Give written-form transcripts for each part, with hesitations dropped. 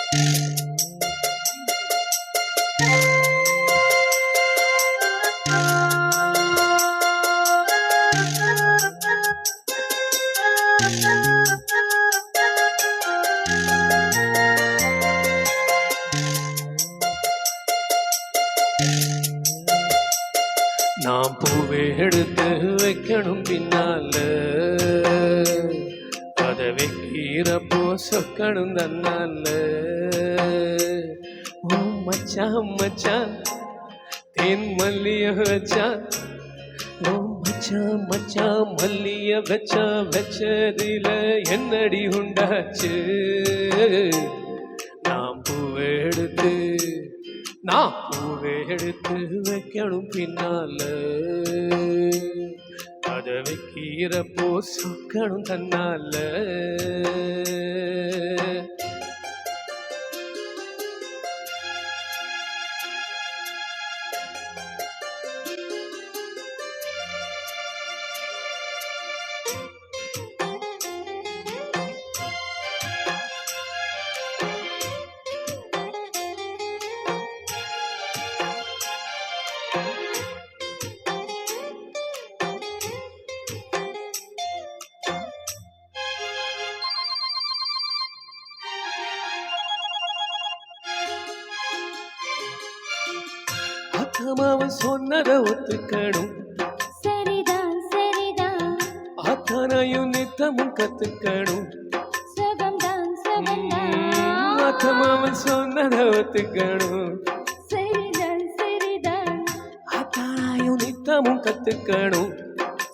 நான் பூவே எடுத்து வைக்கணும் பின்னால, அதை வைக்கிறப்போ சொக்கணும் தன்னால. ஓ மச்சான் மச்சான் தேன் மல்லிய வச்சான், ஓ மச்சான் மச்சான் மல்லிய வச்சா வச்சதில என்னடி உண்டாச்சு. நான் பூவே எடுத்து வைக்கணும் பின்னால, அதை வைக்கிறப்போ சொக்கணும் தன்னால. அவன் சொன்னதை ஒத்துக்கணும், சரிதான் சரிதான். அத்தனையும் நித்தமும் கத்துக்கணும், சுகம்தான் சுகம்தான். அவன் சொன்னதை ஒத்துக்கணும், சரிதான் சரிதான். அத்தனையும் நித்தமும் கத்துக்கணும்,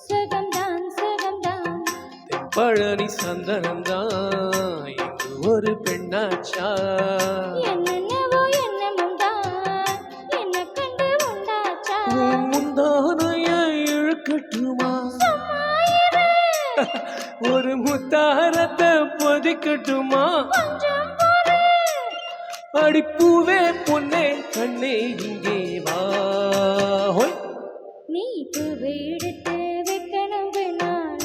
சுகம்தான் சுகம்தான். பழனி சந்தனம்தான் இங்கு ஒரு பெண்ணாச்சா. ஒரு முத்தாரத்தை பொதிக்கட்டுமா, அடிப்பூவே பொன்னே கண்ணே இங்கே வா. நீ பூவை எடுத்து வைக்கணும் பின்னால,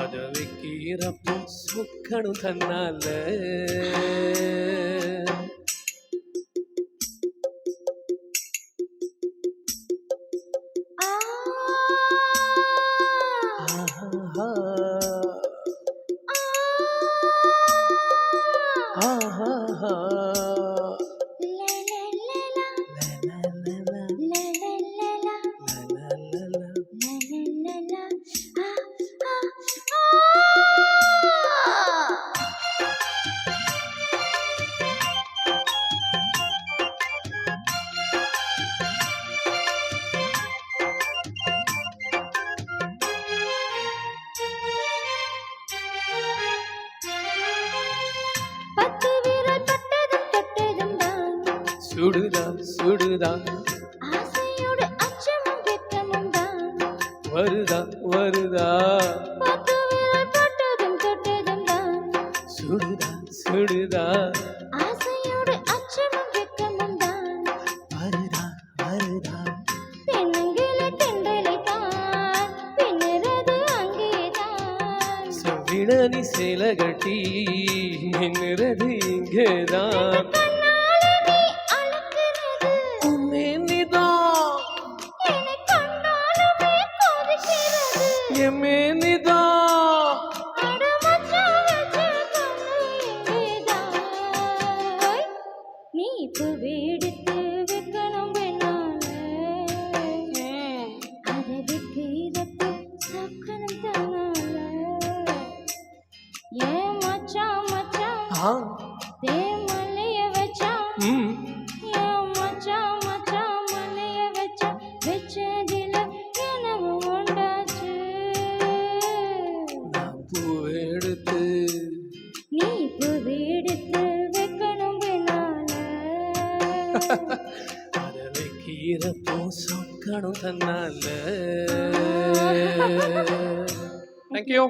அதை வைக்கிறப்போ சொக்கணும் தன்னால. சுடுதான் சுடுதான் ஆசையோடு அச்சமும் வெட்கமும் தான் வருதா வருதா. தொட்டதும் தொட்டதும் தான் சுடுதான் சுடுதா ஆசையோடு அச்சமும் வெட்கமும் தான் வருதா வருதா. தென்னங்கிளை தென்றலை தான் பின்னுறது அங்கேதான், செவ்விழனி சேலை கட்டி நின்னுறது இங்கேதான். நீ பூவை எடுத்து வைக்கணும் பின்னால, அதை வைக்கிறப்போ சொக்கணும் தன்னால. ஏன் மச்சான் மச்சான் தேன் மல்லிய வச்சான், ஏன் மச்சான் மச்சான் மல்லிய வச்சான் வச்சதில என்னவோ உண்டாச்சு. நீ பூவை எடுத்து வைக்கணும் பின்னால, அதை வைக்கிறப்போ சொக்கணும் தன்னால. Thank you.